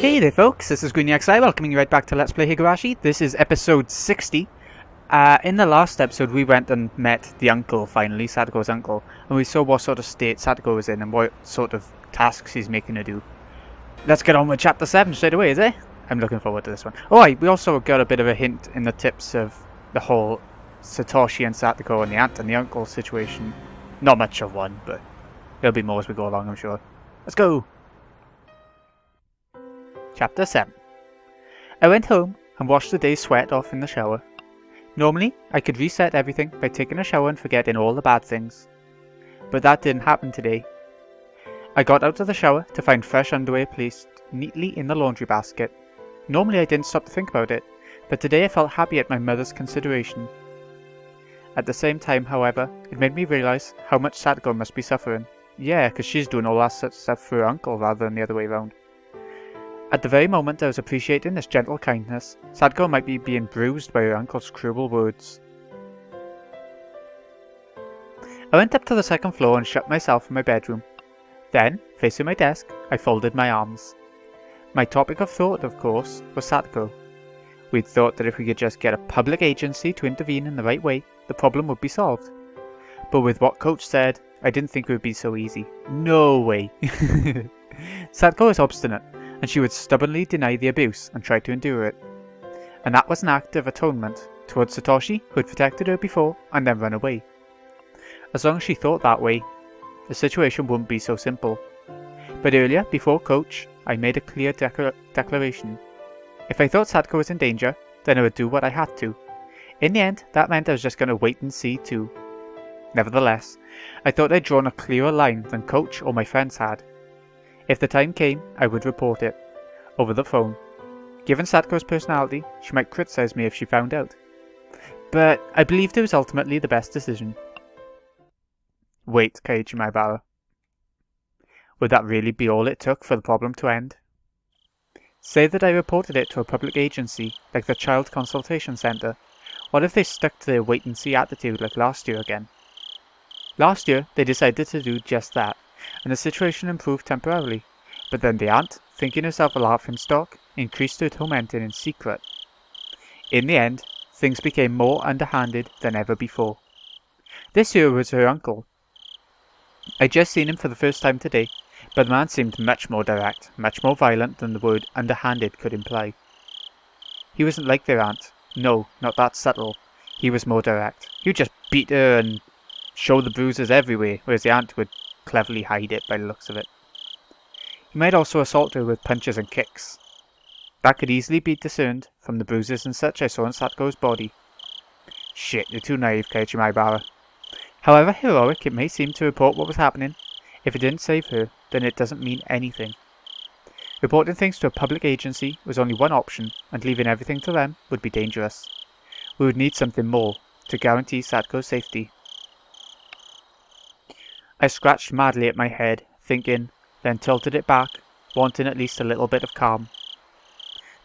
Hey there folks, this is GreenyXI welcoming you right back to Let's Play Higurashi. This is episode 60. In the last episode we went and met the uncle finally, Sadako's uncle, and we saw what sort of state Sadako was in and what sort of tasks he's making her do. Let's get on with chapter 7 straight away, is it? I'm looking forward to this one. Oh, we also got a bit of a hint in the tips of the whole Satoshi and Sadako and the aunt and the uncle situation. Not much of one, but there'll be more as we go along, I'm sure. Let's go! Chapter 7. I went home and washed the day's sweat off in the shower. Normally, I could reset everything by taking a shower and forgetting all the bad things. But that didn't happen today. I got out of the shower to find fresh underwear placed neatly in the laundry basket. Normally I didn't stop to think about it, but today I felt happy at my mother's consideration. At the same time, however, it made me realise how much Sadako must be suffering. Yeah, because she's doing all that stuff for her uncle rather than the other way around. At the very moment I was appreciating this gentle kindness, Sadako might be being bruised by her uncle's cruel words. I went up to the second floor and shut myself in my bedroom. Then, facing my desk, I folded my arms. My topic of thought, of course, was Sadako. We'd thought that if we could just get a public agency to intervene in the right way, the problem would be solved. But with what Coach said, I didn't think it would be so easy. No way! Sadako is obstinate, and she would stubbornly deny the abuse and try to endure it. And that was an act of atonement towards Satoshi, who had protected her before and then run away. As long as she thought that way, the situation wouldn't be so simple. But earlier, before Coach, I made a clear declaration. If I thought Sadako was in danger, then I would do what I had to. In the end, that meant I was just going to wait and see too. Nevertheless, I thought I'd drawn a clearer line than Coach or my friends had. If the time came, I would report it. Over the phone. Given Sadako's personality, she might criticize me if she found out. But I believed it was ultimately the best decision. Wait, Keiichi Maibara. Would that really be all it took for the problem to end? Say that I reported it to a public agency, like the Child Consultation Centre. What if they stuck to their wait-and-see attitude like last year again? Last year, they decided to do just that, and the situation improved temporarily, but then the aunt, thinking herself a laughingstock, increased her tormenting in secret. In the end, things became more underhanded than ever before. This year was her uncle. I'd just seen him for the first time today, but the man seemed much more direct, much more violent than the word underhanded could imply. He wasn't like their aunt. No, not that subtle. He was more direct. He would just beat her and show the bruises everywhere, whereas the aunt would cleverly hide it by the looks of it. He might also assault her with punches and kicks. That could easily be discerned from the bruises and such I saw in Sadako's body. Shit, you're too naive, Keiichi Maibara. However heroic it may seem to report what was happening, if it didn't save her, then it doesn't mean anything. Reporting things to a public agency was only one option, and leaving everything to them would be dangerous. We would need something more to guarantee Sadako's safety. I scratched madly at my head, thinking, then tilted it back, wanting at least a little bit of calm.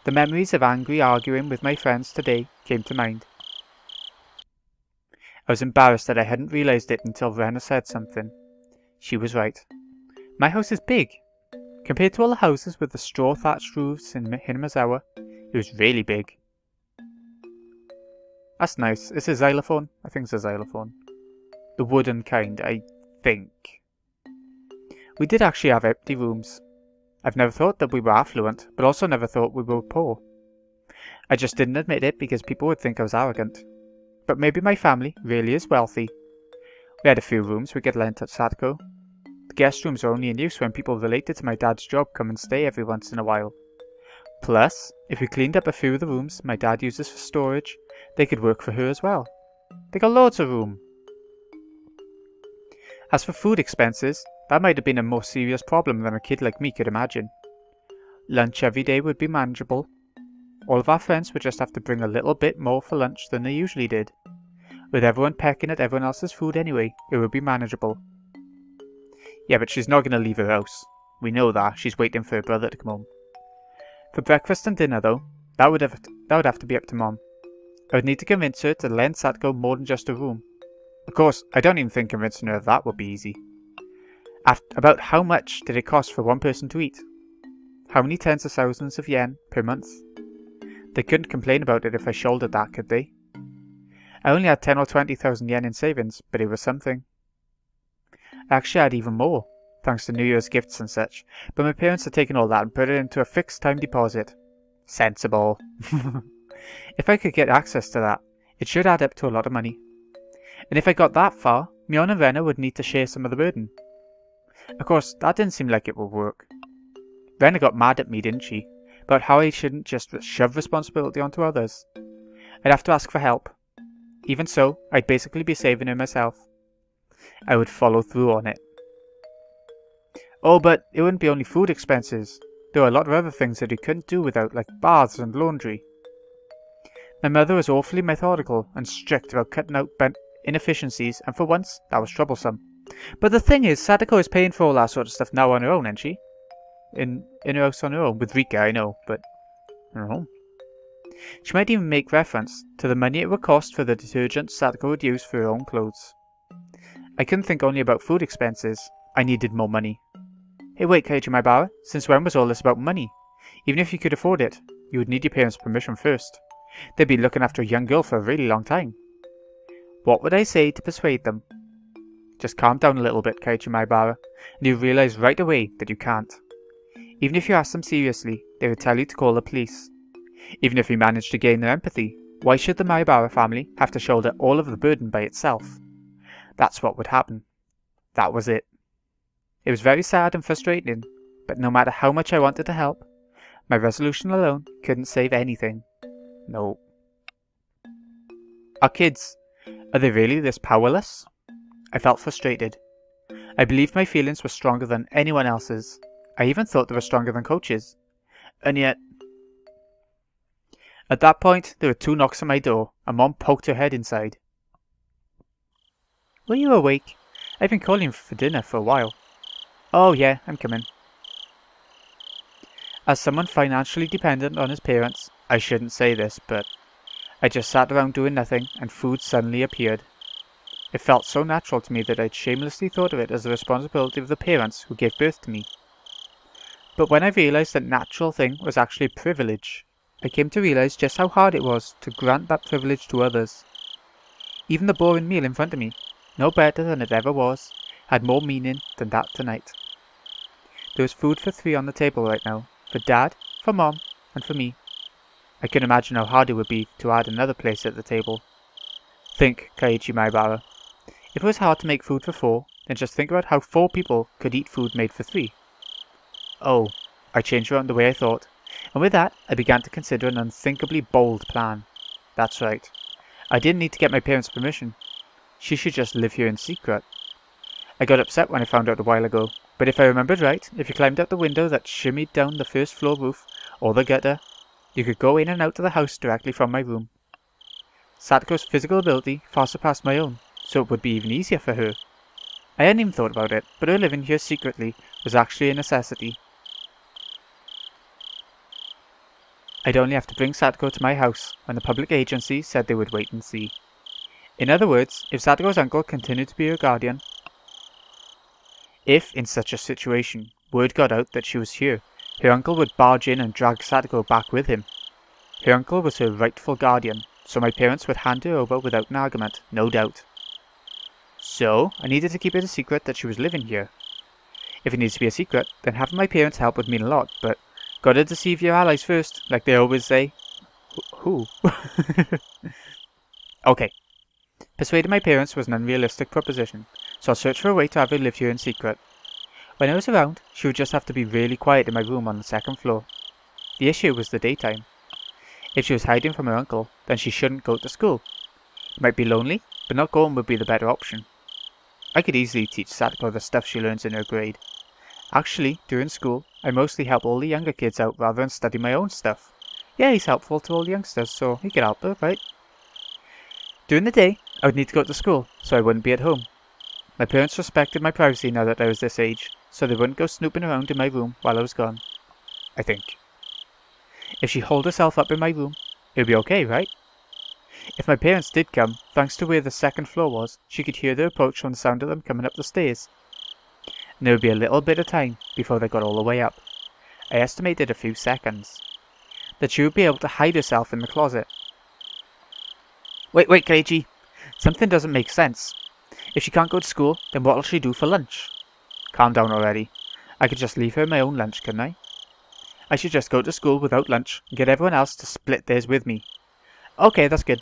The memories of angry arguing with my friends today came to mind. I was embarrassed that I hadn't realised it until Rena said something. She was right. My house is big. Compared to all the houses with the straw thatched roofs in Hinamazawa, it was really big. That's nice. It's a xylophone? I think it's a xylophone. The wooden kind, I think. We did actually have empty rooms. I've never thought that we were affluent, but also never thought we were poor. I just didn't admit it because people would think I was arrogant. But maybe my family really is wealthy. We had a few rooms we could lend at Sadako. The guest rooms are only in use when people related to my dad's job come and stay every once in a while. Plus, if we cleaned up a few of the rooms my dad uses for storage, they could work for her as well. They got loads of room. As for food expenses, that might have been a more serious problem than a kid like me could imagine. Lunch every day would be manageable. All of our friends would just have to bring a little bit more for lunch than they usually did. With everyone pecking at everyone else's food anyway, it would be manageable. Yeah, but she's not going to leave her house. We know that. She's waiting for her brother to come home. For breakfast and dinner, though, that would have to be up to Mom. I would need to convince her to lend Sadako more than just a room. Of course, I don't even think convincing her of that would be easy. About how much did it cost for one person to eat? How many tens of thousands of yen per month? They couldn't complain about it if I shouldered that, could they? I only had 10 or 20,000 yen in savings, but it was something. I actually had even more, thanks to New Year's gifts and such, but my parents had taken all that and put it into a fixed time deposit. Sensible. If I could get access to that, it should add up to a lot of money. And if I got that far, Mion and Rena would need to share some of the burden. Of course, that didn't seem like it would work. Rena got mad at me, didn't she? About how I shouldn't just shove responsibility onto others. I'd have to ask for help. Even so, I'd basically be saving her myself. I would follow through on it. Oh, but it wouldn't be only food expenses. There were a lot of other things that we couldn't do without, like baths and laundry. My mother was awfully methodical and strict about cutting out inefficiencies, and for once, that was troublesome. But the thing is, Sadako is paying for all that sort of stuff now on her own, isn't she? In her house on her own, with Rika, I know, but on her own. She might even make reference to the money it would cost for the detergent Sadako would use for her own clothes. I couldn't think only about food expenses. I needed more money. Hey wait, Keiichi Maibara, since when was all this about money? Even if you could afford it, you would need your parents' permission first. They'd be looking after a young girl for a really long time. What would I say to persuade them? Just calm down a little bit, Keiichi Maibara, and you'll realise right away that you can't. Even if you ask them seriously, they would tell you to call the police. Even if you manage to gain their empathy, why should the Maibara family have to shoulder all of the burden by itself? That's what would happen. That was it. It was very sad and frustrating, but no matter how much I wanted to help, my resolution alone couldn't save anything. No. Our kids, are they really this powerless? I felt frustrated. I believed my feelings were stronger than anyone else's. I even thought they were stronger than Coach's. And yet... At that point, there were 2 knocks on my door, and Mom poked her head inside. Were you awake? I've been calling for dinner for a while. Oh yeah, I'm coming. As someone financially dependent on his parents, I shouldn't say this, but I just sat around doing nothing, and food suddenly appeared. It felt so natural to me that I'd shamelessly thought of it as the responsibility of the parents who gave birth to me. But when I realised that natural thing was actually a privilege, I came to realise just how hard it was to grant that privilege to others. Even the boring meal in front of me, no better than it ever was, had more meaning than that tonight. There was food for 3 on the table right now, for Dad, for Mom, and for me. I can imagine how hard it would be to add another place at the table. Think, Keiichi Maibara. If it was hard to make food for 4, then just think about how 4 people could eat food made for 3. Oh, I changed around the way I thought, and with that I began to consider an unthinkably bold plan. That's right. I didn't need to get my parents' permission. She should just live here in secret. I got upset when I found out a while ago, but if I remembered right, if you climbed out the window that shimmied down the first floor roof, or the gutter, you could go in and out of the house directly from my room. Sadako's physical ability far surpassed my own, so it would be even easier for her. I hadn't even thought about it, but her living here secretly was actually a necessity. I'd only have to bring Sadako to my house when the public agency said they would wait and see. In other words, if Sadako's uncle continued to be her guardian, if, in such a situation, word got out that she was here, her uncle would barge in and drag Sadako back with him. Her uncle was her rightful guardian, so my parents would hand her over without an argument, no doubt. So, I needed to keep it a secret that she was living here. If it needs to be a secret, then having my parents help would mean a lot, but gotta deceive your allies first, like they always say. Who? Okay. Persuading my parents was an unrealistic proposition, so I'll search for a way to have her live here in secret. When I was around, she would just have to be really quiet in my room on the 2nd floor. The issue was the daytime. If she was hiding from her uncle, then she shouldn't go to school. It might be lonely, but not going would be the better option. I could easily teach Sadako the stuff she learns in her grade. Actually, during school, I mostly help all the younger kids out rather than study my own stuff. Yeah, he's helpful to all the youngsters, so he could help her, right? During the day, I would need to go to school, so I wouldn't be at home. My parents respected my privacy now that I was this age, so they wouldn't go snooping around in my room while I was gone. I think. If she holed herself up in my room, it would be okay, right? If my parents did come, thanks to where the 2nd floor was, she could hear their approach from the sound of them coming up the stairs. And there would be a little bit of time before they got all the way up. I estimated a few seconds. That she would be able to hide herself in the closet. Wait, Keiichi! Something doesn't make sense. If she can't go to school, then what'll she do for lunch? Calm down already. I could just leave her my own lunch, couldn't I? I should just go to school without lunch and get everyone else to split theirs with me. Okay, that's good.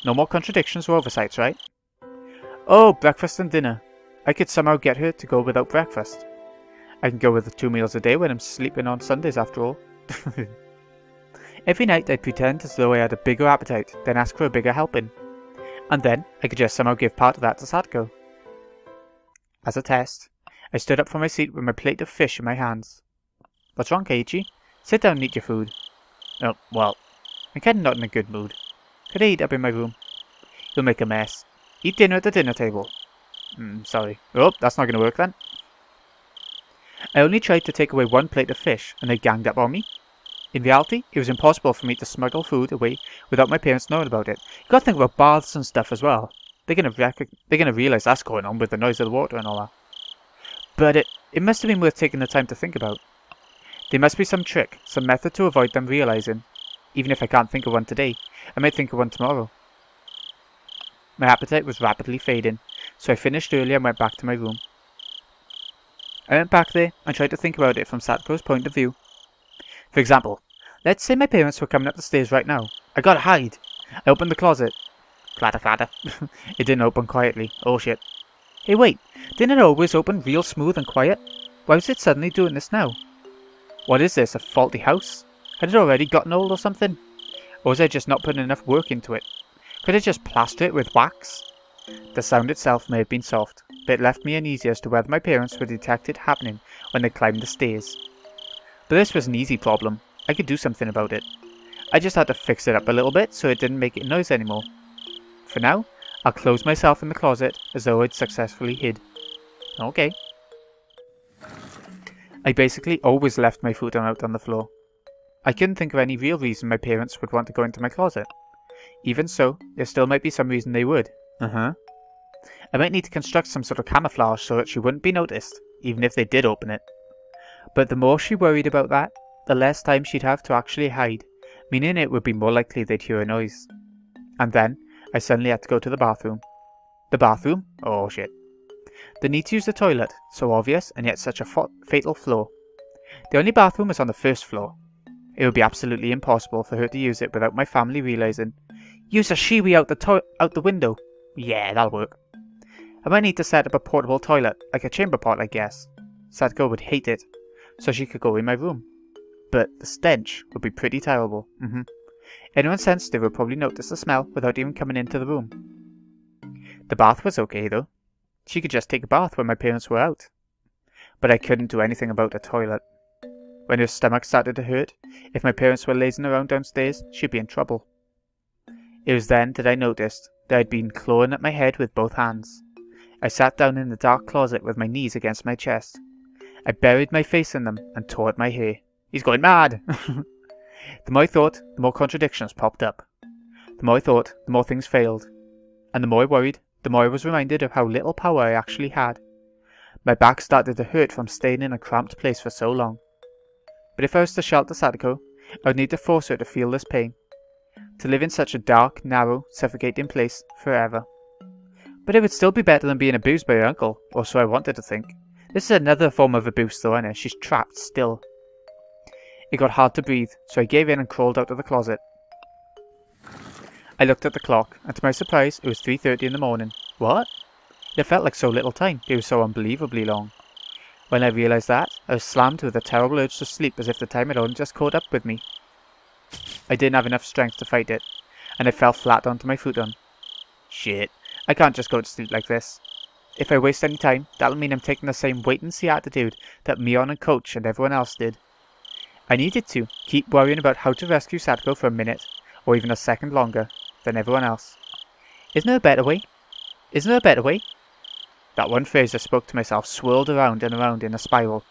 No more contradictions or oversights, right? Oh, breakfast and dinner. I could somehow get her to go without breakfast. I can go with the 2 meals a day when I'm sleeping on Sundays after all. Every night I'd pretend as though I had a bigger appetite, then ask for a bigger helping. And then I could just somehow give part of that to Sadako. As a test, I stood up from my seat with my plate of fish in my hands. What's wrong, Keiichi? Sit down and eat your food. Oh, well, I'm kinda not in a good mood. Could I eat up in my room? You'll make a mess. Eat dinner at the dinner table. Sorry. Oh, that's not gonna work then. I only tried to take away 1 plate of fish, and they ganged up on me. In reality, it was impossible for me to smuggle food away without my parents knowing about it. You gotta think about baths and stuff as well. They're gonna realise that's going on with the noise of the water and all that. But it must have been worth taking the time to think about. There must be some trick, some method to avoid them realising. Even if I can't think of one today, I might think of one tomorrow. My appetite was rapidly fading, so I finished early and went back to my room. I went back there and tried to think about it from Sadako's point of view. For example, let's say my parents were coming up the stairs right now. I gotta hide. I opened the closet. Clatter clatter. It didn't open quietly. Oh shit. Hey wait, didn't it always open real smooth and quiet? Why was it suddenly doing this now? What is this, a faulty house? Had it already gotten old or something? Or was I just not putting enough work into it? Could I just plaster it with wax? The sound itself may have been soft, but it left me uneasy as to whether my parents would detect it happening when they climbed the stairs. But this was an easy problem. I could do something about it. I just had to fix it up a little bit so it didn't make it noise anymore. For now, I'll close myself in the closet as though I'd successfully hid. Okay. I basically always left my food out on the floor. I couldn't think of any real reason my parents would want to go into my closet. Even so, there still might be some reason they would. I might need to construct some sort of camouflage so that she wouldn't be noticed, even if they did open it. But the more she worried about that, the less time she'd have to actually hide, meaning it would be more likely they'd hear a noise. And then, I suddenly had to go to the bathroom. The bathroom? Oh shit. The need to use the toilet, so obvious and yet such a fatal flaw. The only bathroom was on the first floor. It would be absolutely impossible for her to use it without my family realising. Use a shiwi out the window. Yeah, that'll work. I might need to set up a portable toilet, like a chamber pot I guess. Sadako would hate it, so she could go in my room. But the stench would be pretty terrible. Anyone sensitive would probably notice the smell without even coming into the room. The bath was okay though. She could just take a bath when my parents were out. But I couldn't do anything about the toilet. When her stomach started to hurt, if my parents were lazing around downstairs, she'd be in trouble. It was then that I noticed that I'd been clawing at my head with both hands. I sat down in the dark closet with my knees against my chest. I buried my face in them and tore at my hair. He's going mad! The more I thought, the more contradictions popped up. The more I thought, the more things failed. And the more I worried, the more I was reminded of how little power I actually had. My back started to hurt from staying in a cramped place for so long. But if I was to shelter Sadako, I would need to force her to feel this pain. To live in such a dark, narrow, suffocating place forever. But it would still be better than being abused by her uncle, or so I wanted to think. This is another form of abuse though, isn't it? She's trapped still. It got hard to breathe, so I gave in and crawled out of the closet. I looked at the clock, and to my surprise, it was 3:30 in the morning. What? It felt like so little time, it was so unbelievably long. When I realised that, I was slammed with a terrible urge to sleep as if the time had only just caught up with me. I didn't have enough strength to fight it, and I fell flat onto my futon. Shit, I can't just go to sleep like this. If I waste any time, that'll mean I'm taking the same wait-and-see attitude that Mion and Coach and everyone else did. I needed to keep worrying about how to rescue Sadako for a minute, or even a second longer, than everyone else. Isn't there a better way? Isn't there a better way? That one phrase I spoke to myself swirled around and around in a spiral,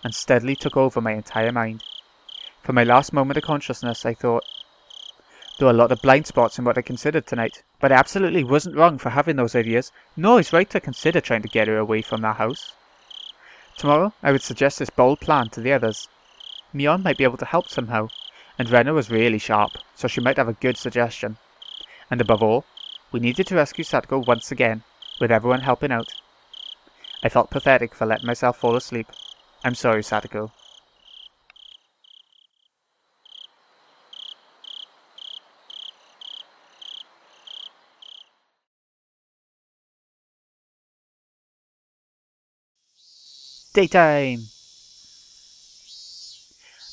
and steadily took over my entire mind. For my last moment of consciousness, I thought, there were a lot of blind spots in what I considered tonight, but I absolutely wasn't wrong for having those ideas, nor it's right to consider trying to get her away from that house. Tomorrow, I would suggest this bold plan to the others. Mion might be able to help somehow, and Rena was really sharp, so she might have a good suggestion. And above all, we needed to rescue Satoko once again, with everyone helping out. I felt pathetic for letting myself fall asleep. I'm sorry, Satoko. Daytime!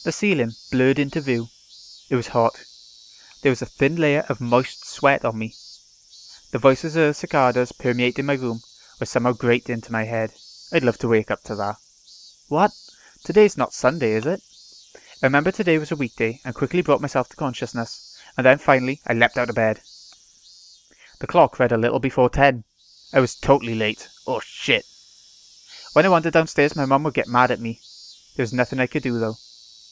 The ceiling blurred into view. It was hot. There was a thin layer of moist sweat on me. The voices of the cicadas permeating my room were somehow grate into my head. I'd love to wake up to that. What? Today's not Sunday, is it? I remember today was a weekday and quickly brought myself to consciousness, and then finally I leapt out of bed. The clock read a little before 10. I was totally late. Oh shit. When I wandered downstairs, my mum would get mad at me. There was nothing I could do though.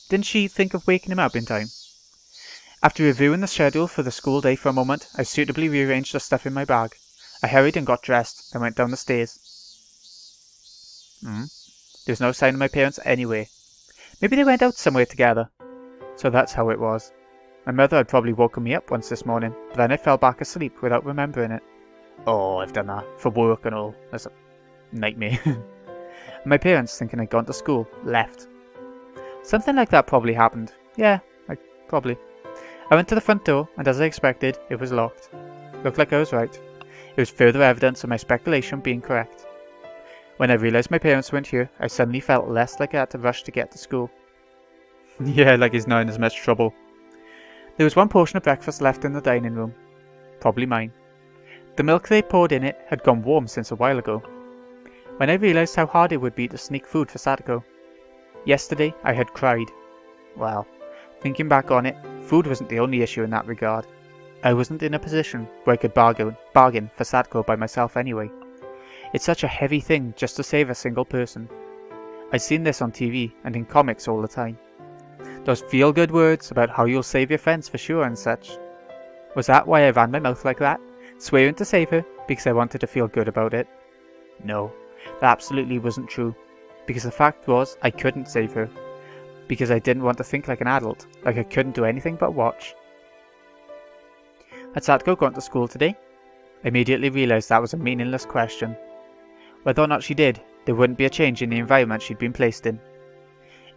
Didn't she think of waking him up in time? After reviewing the schedule for the school day for a moment, I suitably rearranged the stuff in my bag. I hurried and got dressed, then went down the stairs. There was no sign of my parents anywhere. Maybe they went out somewhere together. So that's how it was. My mother had probably woken me up once this morning, but then I fell back asleep without remembering it. Oh, I've done that. For work and all. That's a nightmare. My parents, thinking I'd gone to school, left. Something like that probably happened. Yeah, probably. I went to the front door, and as I expected, it was locked. Looked like I was right. It was further evidence of my speculation being correct. When I realised my parents weren't here, I suddenly felt less like I had to rush to get to school. Yeah, like he's not in as much trouble. There was one portion of breakfast left in the dining room. Probably mine. The milk they poured in it had gone warm since a while ago. When I realised how hard it would be to sneak food for Satoko. Yesterday, I had cried. Well, thinking back on it, food wasn't the only issue in that regard. I wasn't in a position where I could bargain for Satoko by myself anyway. It's such a heavy thing just to save a single person. I've seen this on TV and in comics all the time. Those feel-good words about how you'll save your friends for sure and such. Was that why I ran my mouth like that, swearing to save her because I wanted to feel good about it? No, that absolutely wasn't true. Because the fact was, I couldn't save her. Because I didn't want to think like an adult, like I couldn't do anything but watch. Had Satoko gone to school today? I immediately realised that was a meaningless question. Whether or not she did, there wouldn't be a change in the environment she'd been placed in.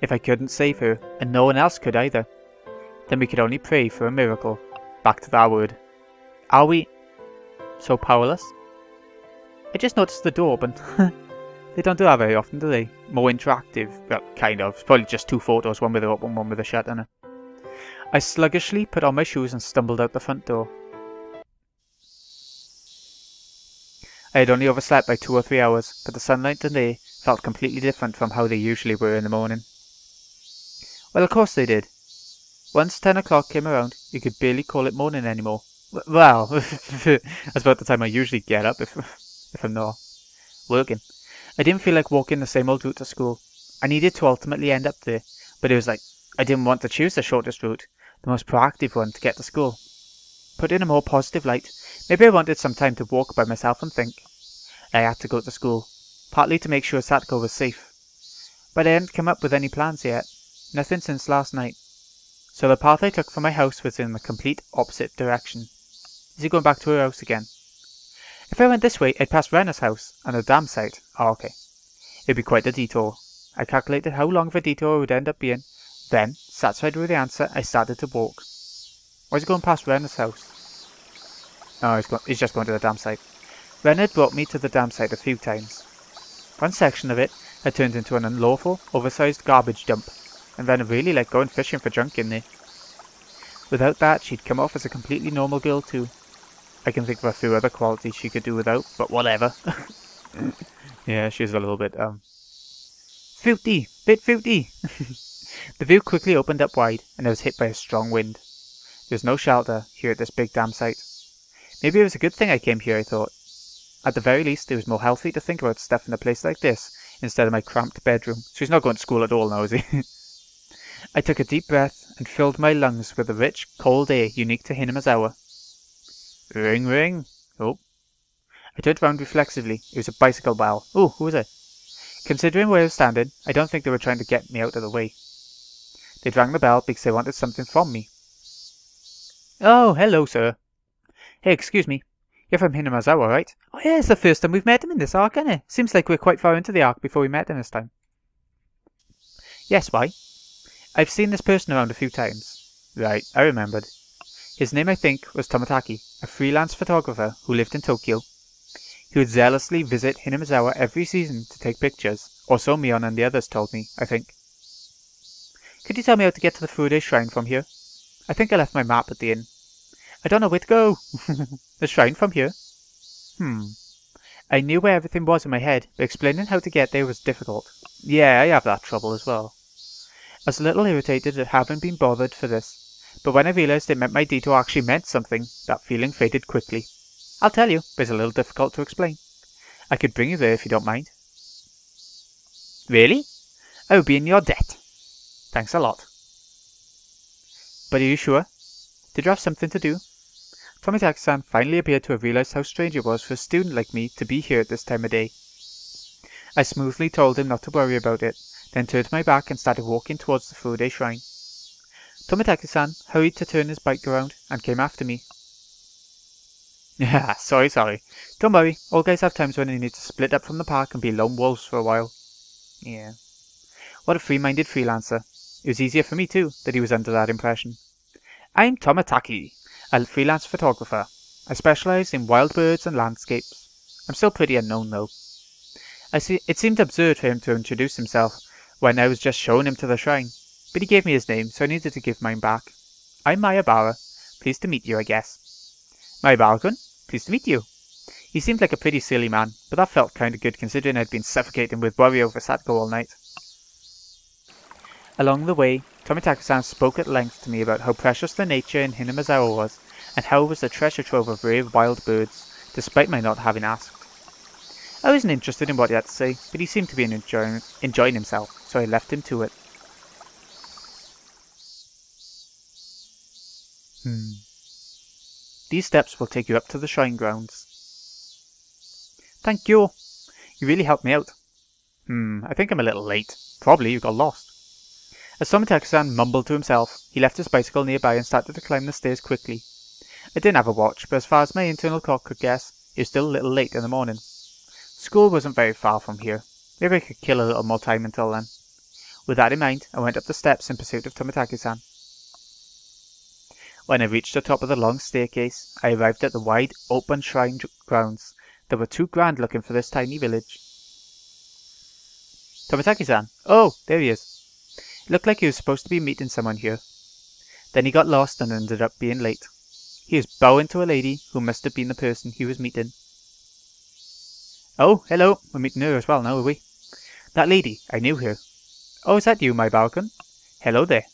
If I couldn't save her, and no one else could either, then we could only pray for a miracle. Back to that word. Are we so powerless? I just noticed the door open. They don't do that very often, do they? More interactive. Well, kind of. It's probably just two photos, one with her open, one with her shut on it. I sluggishly put on my shoes and stumbled out the front door. I had only overslept by 2 or 3 hours, but the sunlight today felt completely different from how they usually were in the morning. Well, of course they did. Once 10 o'clock came around, you could barely call it morning anymore. Well, that's about the time I usually get up if I'm not working. I didn't feel like walking the same old route to school. I needed to ultimately end up there, but it was like I didn't want to choose the shortest route, the most proactive one to get to school. Put in a more positive light, maybe I wanted some time to walk by myself and think. I had to go to school, partly to make sure Satoko was safe. But I hadn't come up with any plans yet, nothing since last night. So the path I took from my house was in the complete opposite direction. Is he going back to her house again? If I went this way, I'd pass Rena's house and the dam site. Oh, okay. It'd be quite a detour. I calculated how long of a detour it would end up being. Then, satisfied with the answer, I started to walk. Why is he going past Rena's house? Oh, he's just going to the dam site. Rena had brought me to the dam site a few times. One section of it had turned into an unlawful, oversized garbage dump, and Rena really liked going fishing for junk in there. Without that, she'd come off as a completely normal girl too. I can think of a few other qualities she could do without, but whatever. Yeah, she's a little bit, fruity! Bit fruity! The view quickly opened up wide, and I was hit by a strong wind. There was no shelter here at this big dam site. Maybe it was a good thing I came here, I thought. At the very least, it was more healthy to think about stuff in a place like this, instead of my cramped bedroom. So he's not going to school at all now, is he? I took a deep breath, and filled my lungs with the rich, cold air unique to Hinamazawa. Ring, ring. Oh. I turned round reflexively. It was a bicycle bell. Oh, who was it? Considering where I was standing, I don't think they were trying to get me out of the way. They'd rang the bell because they wanted something from me. Oh, hello, sir. Hey, excuse me. You're from Higurashi, right? Oh yeah, it's the first time we've met him in this arc, isn't it? Seems like we're quite far into the arc before we met him this time. Yes, why? I've seen this person around a few times. Right, I remembered. His name, I think, was Tomitaki, a freelance photographer who lived in Tokyo. He would zealously visit Higurashi every season to take pictures, or so Mion and the others told me, I think. Could you tell me how to get to the Fude Shrine from here? I think I left my map at the inn. I don't know where to go. The shrine from here? I knew where everything was in my head, but explaining how to get there was difficult. Yeah, I have that trouble as well. I was a little irritated at having been bothered for this, but when I realised it meant my detour actually meant something, that feeling faded quickly. I'll tell you, but it's a little difficult to explain. I could bring you there if you don't mind. Really? I would be in your debt. Thanks a lot. But are you sure? Did you have something to do? Tomitaki-san finally appeared to have realised how strange it was for a student like me to be here at this time of day. I smoothly told him not to worry about it, then turned my back and started walking towards the Fude Shrine. Tomitaki-san hurried to turn his bike around and came after me. Sorry. Don't worry, all guys have times when they need to split up from the pack and be lone wolves for a while. Yeah. What a free-minded freelancer. It was easier for me too, that he was under that impression. I'm Tomitaki, a freelance photographer. I specialise in wild birds and landscapes. I'm still pretty unknown though. It seemed absurd for him to introduce himself when I was just showing him to the shrine, but he gave me his name, so I needed to give mine back. I'm Mayabara. Pleased to meet you, I guess. Mayabara-kun? Pleased to meet you. He seemed like a pretty silly man, but that felt kinda good considering I'd been suffocating with worry over Satoko all night. Along the way, Tomitaki-san spoke at length to me about how precious the nature in Higurashi was, and how it was a treasure trove of rare wild birds, despite my not having asked. I wasn't interested in what he had to say, but he seemed to be enjoying himself, so I left him to it. These steps will take you up to the shrine grounds. Thank you. You really helped me out. I think I'm a little late. Probably you got lost. As Tomitaki-san mumbled to himself, he left his bicycle nearby and started to climb the stairs quickly. I didn't have a watch, but as far as my internal clock could guess, it was still a little late in the morning. School wasn't very far from here. Maybe I could kill a little more time until then. With that in mind, I went up the steps in pursuit of Tomitaki-san. When I reached the top of the long staircase, I arrived at the wide, open shrine grounds that were too grand looking for this tiny village. Tomitaki-san! Oh, there he is. It looked like he was supposed to be meeting someone here. Then he got lost and ended up being late. He was bowing to a lady who must have been the person he was meeting. Oh, hello. We're meeting her as well now, are we? That lady, I knew her. Oh, is that you, my Balkan? Hello there.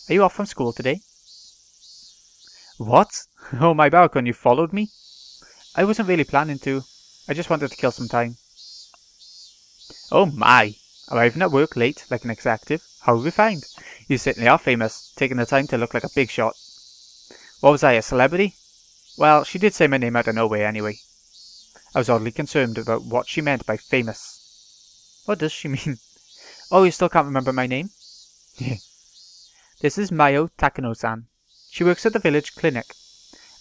Are you off from school today? What? Oh, my Balkan, you followed me? I wasn't really planning to. I just wanted to kill some time. Oh my! Arriving at work late, like an executive. How refined. You certainly are famous, taking the time to look like a big shot. What was I, a celebrity? Well, she did say my name out of nowhere anyway. I was oddly concerned about what she meant by famous. What does she mean? Oh, you still can't remember my name? This is Mayo Takano-san. She works at the village clinic.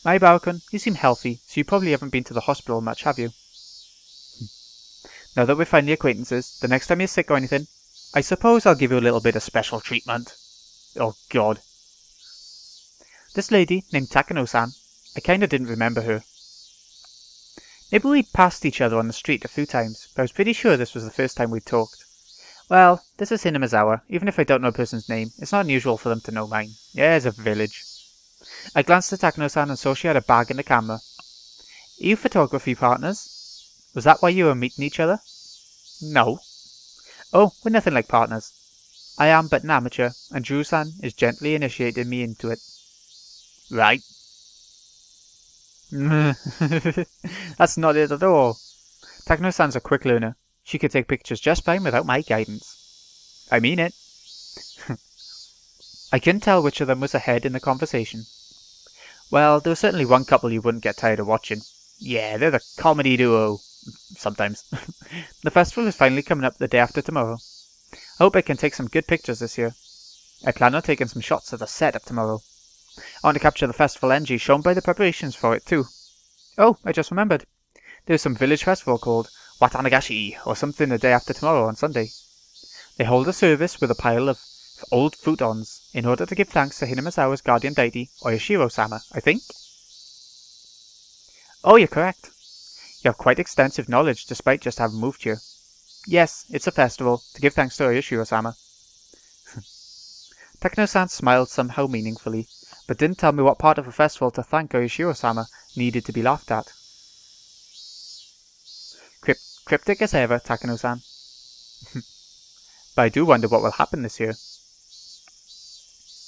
My Balkan, you seem healthy, so you probably haven't been to the hospital much, have you? Now that we're finally acquaintances, the next time you're sick or anything, I suppose I'll give you a little bit of special treatment. Oh god. This lady, named Takano-san, I kinda didn't remember her. Maybe we'd passed each other on the street a few times, but I was pretty sure this was the first time we'd talked. Well, this is Higurashi. Even if I don't know a person's name, it's not unusual for them to know mine. Yeah, it's a village. I glanced at Takano-san and saw she had a bag and a camera. Are you photography partners? Was that why you were meeting each other? No. Oh, we're nothing like partners. I am but an amateur, and Drew-san is gently initiating me into it. Right. That's not it at all. Takano-san's a quick learner. She could take pictures just fine without my guidance. I mean it. I couldn't tell which of them was ahead in the conversation. Well, there was certainly one couple you wouldn't get tired of watching. Yeah, they're the comedy duo. Sometimes. The festival is finally coming up the day after tomorrow. I hope I can take some good pictures this year. I plan on taking some shots at the setup tomorrow. I want to capture the festival energy shown by the preparations for it too. Oh, I just remembered. There's some village festival called Watanagashi or something the day after tomorrow on Sunday. They hold a service with a pile of old futons in order to give thanks to Hinamizawa's guardian deity, Oyashiro-sama, I think? Oh, you're correct. You have quite extensive knowledge despite just having moved here. Yes, it's a festival, to give thanks to Oyashiro-sama. Takano-san smiled somehow meaningfully, but didn't tell me what part of a festival to thank Oyashiro-sama needed to be laughed at. Cryptic as ever, Takano-san. But I do wonder what will happen this year.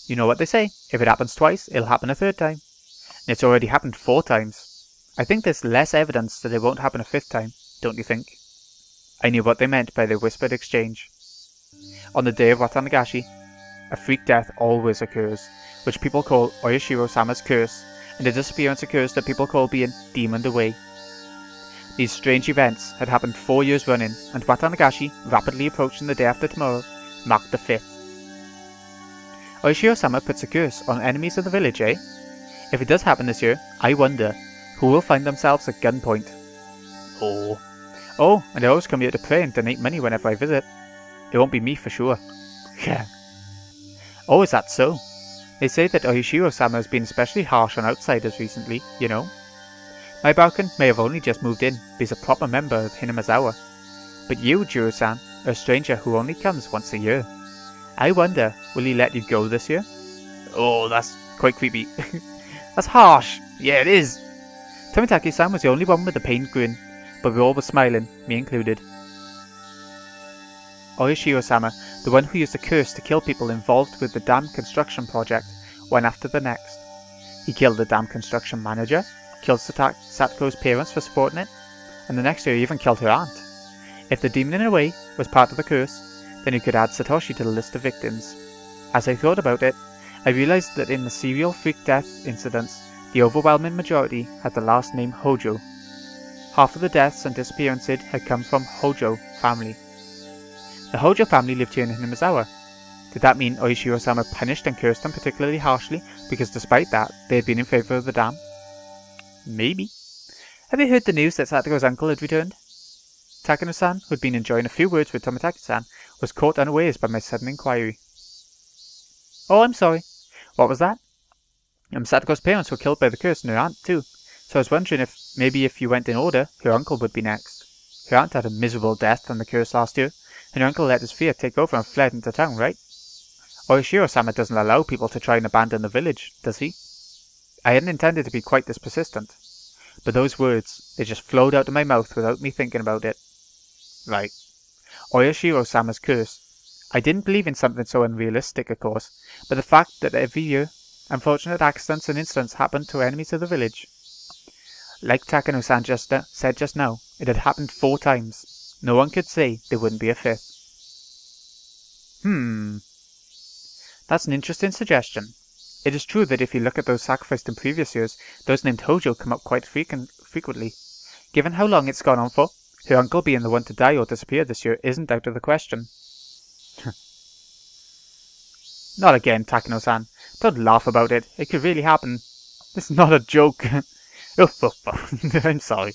You know what they say, if it happens twice, it'll happen a third time. And it's already happened 4 times. I think there's less evidence that it won't happen a 5th time, don't you think? I knew what they meant by their whispered exchange. On the day of Watanagashi, a freak death always occurs, which people call Oyashiro-sama's curse, and a disappearance occurs that people call being demoned away. These strange events had happened 4 years running, and Watanagashi, rapidly approaching the day after tomorrow, marked the 5th. Oyashiro-sama puts a curse on enemies of the village, eh? If it does happen this year, I wonder who will find themselves at gunpoint. Oh, and I always come here to pray and donate money whenever I visit. It won't be me for sure. Oh, is that so? They say that Oyashiro-sama has been especially harsh on outsiders recently, you know. My Balkan may have only just moved in, but he's a proper member of Hinamizawa. But you, Jiro-san, are a stranger who only comes once a year. I wonder, will he let you go this year? Oh, that's quite creepy. That's harsh. Yeah, it is. Tomitaki-san was the only one with the pained grin, but we all were smiling, me included. Oyashiro-sama, the one who used the curse to kill people involved with the dam construction project, went after the next. He killed the dam construction manager, killed Satoko's parents for supporting it, and the next year he even killed her aunt. If the demon in a way was part of the curse, then you could add Satoshi to the list of victims. As I thought about it, I realized that in the serial freak death incidents, the overwhelming majority had the last name Hojo. Half of the deaths and disappearances had come from Hojo family. The Hojo family lived here in Hinamizawa. Did that mean Oyashiro-sama punished and cursed them particularly harshly because despite that, they had been in favour of the dam? Maybe. Have you heard the news that Satoko's uncle had returned? Takano-san, who had been enjoying a few words with Tomitaki-san, was caught unawares by my sudden inquiry. Oh, I'm sorry. What was that? Satoko's parents were killed by the curse and her aunt too, so I was wondering if maybe if you went in order, her uncle would be next. Her aunt had a miserable death from the curse last year, and her uncle let his fear take over and fled into town, right? Oyashiro-sama doesn't allow people to try and abandon the village, does he? I hadn't intended to be quite this persistent, but those words, they just flowed out of my mouth without me thinking about it. Right. Oyashiro-sama's curse. I didn't believe in something so unrealistic, of course, but the fact that every year, unfortunate accidents and incidents happened to enemies of the village. Like Takano-san said just now, it had happened 4 times. No one could say there wouldn't be a 5th. That's an interesting suggestion. It is true that if you look at those sacrificed in previous years, those named Hojo come up quite frequently. Given how long it's gone on for, her uncle being the one to die or disappear this year isn't out of the question. Not again, Takano-san. Don't laugh about it. It could really happen. It's not a joke. I'm sorry.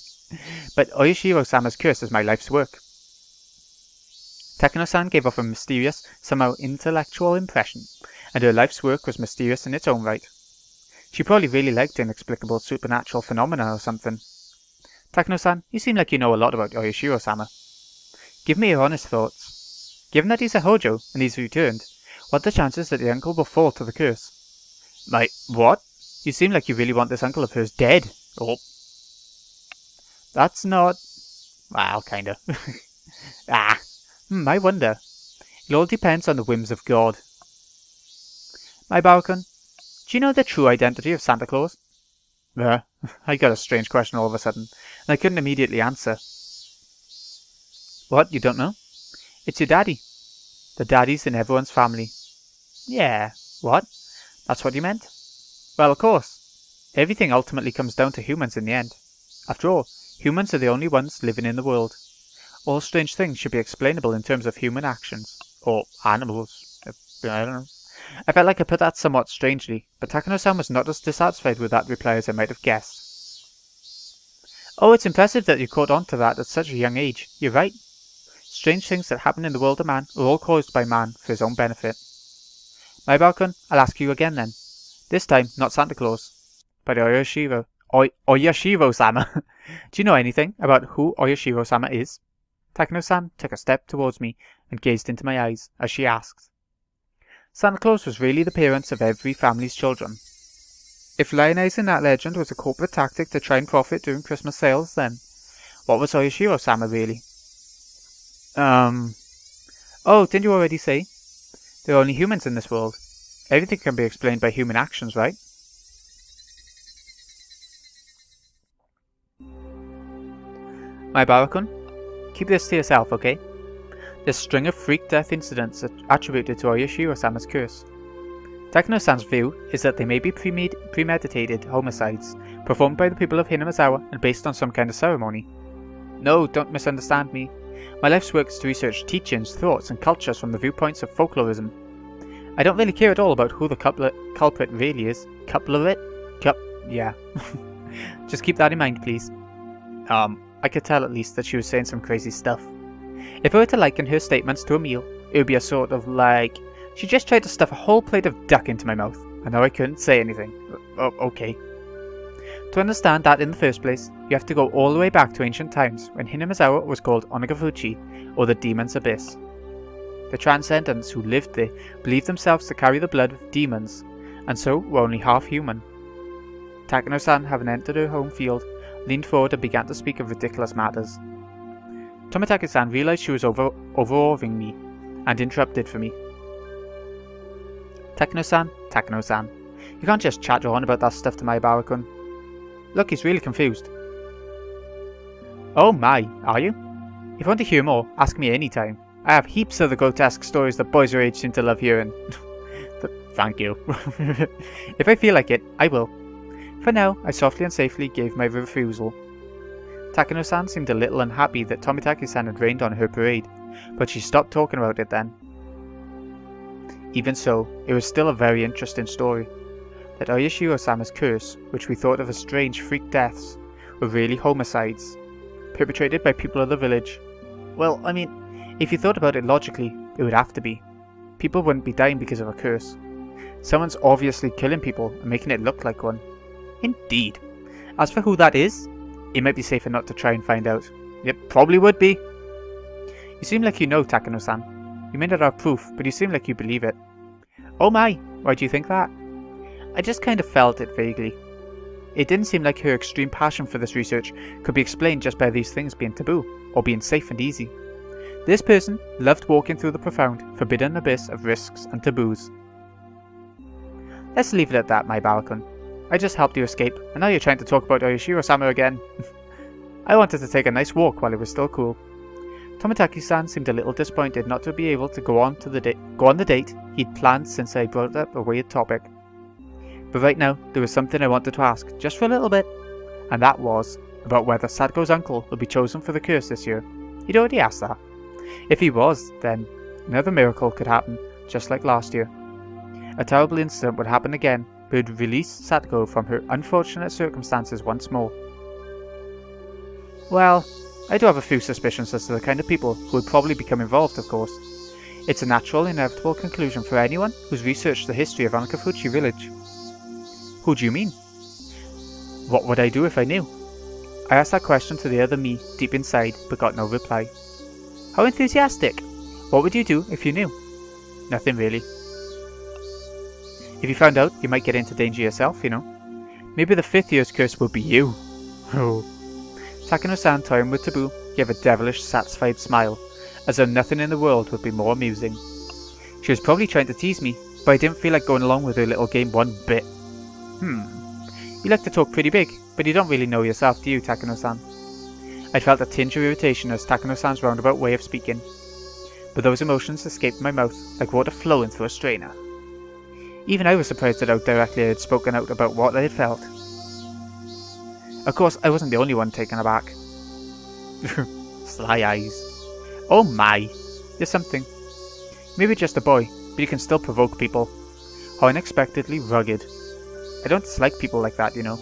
But Oyashiro-sama's curse is my life's work. Takano-san gave off a mysterious, somehow intellectual impression, and her life's work was mysterious in its own right. She probably really liked inexplicable supernatural phenomena or something. Takano-san, you seem like you know a lot about Oyashiro-sama. Give me your honest thoughts. Given that he's a Hojo, and he's returned, what are the chances that the uncle will fall to the curse? What? You seem like you really want this uncle of hers dead. Oh. That's not... Well, kinda. I wonder. It all depends on the whims of God. My Balkan, do you know the true identity of Santa Claus? I got a strange question all of a sudden, and I couldn't immediately answer. What, you don't know? It's your daddy. The daddies in everyone's family. Yeah, what? That's what you meant? Well, of course. Everything ultimately comes down to humans in the end. After all, humans are the only ones living in the world. All strange things should be explainable in terms of human actions. Or animals. I don't know. I felt like I put that somewhat strangely, but Takano-san was not as dissatisfied with that reply as I might have guessed. Oh, it's impressive that you caught on to that at such a young age. You're right. Strange things that happen in the world of man are all caused by man for his own benefit. Maibao-kun, I'll ask you again then. This time, not Santa Claus, but Oyashiro-sama. Do you know anything about who Oyashiro-sama is? Takano-san took a step towards me and gazed into my eyes as she asked. Santa Claus was really the parents of every family's children. If lionizing that legend was a corporate tactic to try and profit during Christmas sales, then what was Oyashiro-sama really? Oh, didn't you already say? There are only humans in this world. Everything can be explained by human actions, right? Maibao-kun, keep this to yourself, okay? This string of freak death incidents are attributed to Oyashiro-sama's curse. Takano-san's view is that they may be premeditated homicides, performed by the people of Hinamizawa and based on some kind of ceremony. No, don't misunderstand me. My life's work is to research teachings, thoughts, and cultures from the viewpoints of folklorism. I don't really care at all about who the culprit really is. Yeah. Just keep that in mind, please. I could tell at least that she was saying some crazy stuff. If I were to liken her statements to a meal, it would be a sort of like, she just tried to stuff a whole plate of duck into my mouth, and now I couldn't say anything. Okay. To understand that in the first place, you have to go all the way back to ancient times when Hinamizawa was called Onagafuchi, or the Demon's Abyss. The transcendents who lived there believed themselves to carry the blood of demons, and so were only half human. Takano-san, having entered her home field, leaned forward and began to speak of ridiculous matters. Tomitaki-san realized she was overawing me, and interrupted for me. Takano-san, you can't just chatter on about that stuff to Maibao-kun. Look, he's really confused. Oh my, are you? If you want to hear more, ask me any time. I have heaps of the grotesque stories that boys your age seem to love hearing. Thank you. If I feel like it, I will. For now, I softly and safely gave my refusal. Takano-san seemed a little unhappy that Tomitaki-san had rained on her parade, but she stopped talking about it then. Even so, it was still a very interesting story. That Oyashiro-sama's curse, which we thought of as strange freak deaths, were really homicides, perpetrated by people of the village. Well, I mean, if you thought about it logically, it would have to be. People wouldn't be dying because of a curse. Someone's obviously killing people and making it look like one. Indeed. As for who that is, it might be safer not to try and find out. It probably would be. You seem like you know, Takano-san. You may not have proof, but you seem like you believe it. Oh my, why do you think that? I just kind of felt it vaguely. It didn't seem like her extreme passion for this research could be explained just by these things being taboo, or being safe and easy. This person loved walking through the profound, forbidden abyss of risks and taboos. Let's leave it at that, Maibao-kun. I just helped you escape, and now you're trying to talk about Oyashiro-sama again. I wanted to take a nice walk while it was still cool. Tomitaki-san seemed a little disappointed not to be able to go on the date he'd planned since I brought up a weird topic. But right now, there was something I wanted to ask, just for a little bit, and that was about whether Sadako's uncle would be chosen for the curse this year. He'd already asked that. If he was, then another miracle could happen, just like last year. A terrible incident would happen again, but would release Sadako from her unfortunate circumstances once more. Well, I do have a few suspicions as to the kind of people who would probably become involved, of course. It's a natural, inevitable conclusion for anyone who's researched the history of Onagafuchi village. Who do you mean? What would I do if I knew? I asked that question to the other me deep inside, but got no reply. How enthusiastic! What would you do if you knew? Nothing really. If you found out, you might get into danger yourself, you know. Maybe the 5th year's curse will be you. Oh. Takano-san, toying with taboo, gave a devilish, satisfied smile, as though nothing in the world would be more amusing. She was probably trying to tease me, but I didn't feel like going along with her little game one bit. You like to talk pretty big, but you don't really know yourself, do you, Takano-san? I felt a tinge of irritation as Takano-san's roundabout way of speaking, but those emotions escaped my mouth like water flowing through a strainer. Even I was surprised at how directly I had spoken out about what I had felt. Of course, I wasn't the only one taken aback. Sly eyes. Oh my, you're something. Maybe just a boy, but you can still provoke people. how unexpectedly rugged. I don't dislike people like that, you know.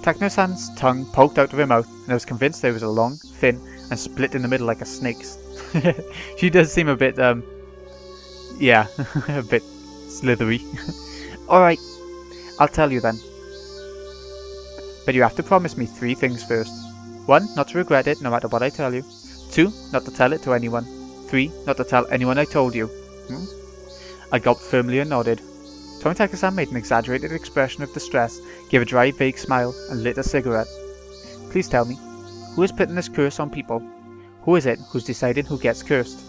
Takano-san's tongue poked out of her mouth, and I was convinced it was a long, thin, and split in the middle like a snake's. She does seem a bit, yeah, a bit slithery. Alright, I'll tell you then. But you have to promise me 3 things first. 1, not to regret it no matter what I tell you. 2, not to tell it to anyone. 3, not to tell anyone I told you. I gulped firmly and nodded. Tomitaka-san made an exaggerated expression of distress, gave a dry, vague smile, and lit a cigarette. Please tell me, who is putting this curse on people? Who is it who's deciding who gets cursed?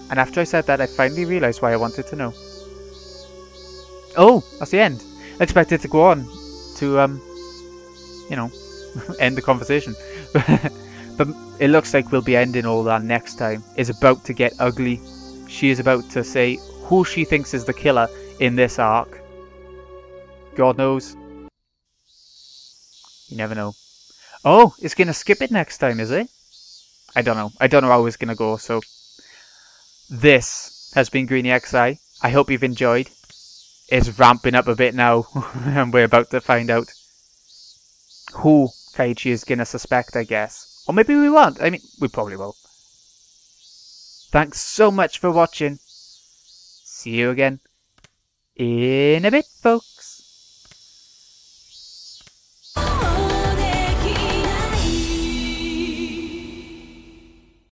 And after I said that, I finally realised why I wanted to know. Oh, that's the end. I expected to go on to, you know, end the conversation. But it looks like we'll be ending all that next time. It's about to get ugly. She is about to say who she thinks is the killer in this arc. God knows. You never know. Oh, it's gonna skip it next time, is it? I don't know. I don't know how it's gonna go, so... This has been Greeny XI. I hope you've enjoyed. It's ramping up a bit now, and we're about to find out who Keiichi is gonna suspect, I guess. Or maybe we won't. I mean, we probably will. Thanks so much for watching. See you again in a bit, folks.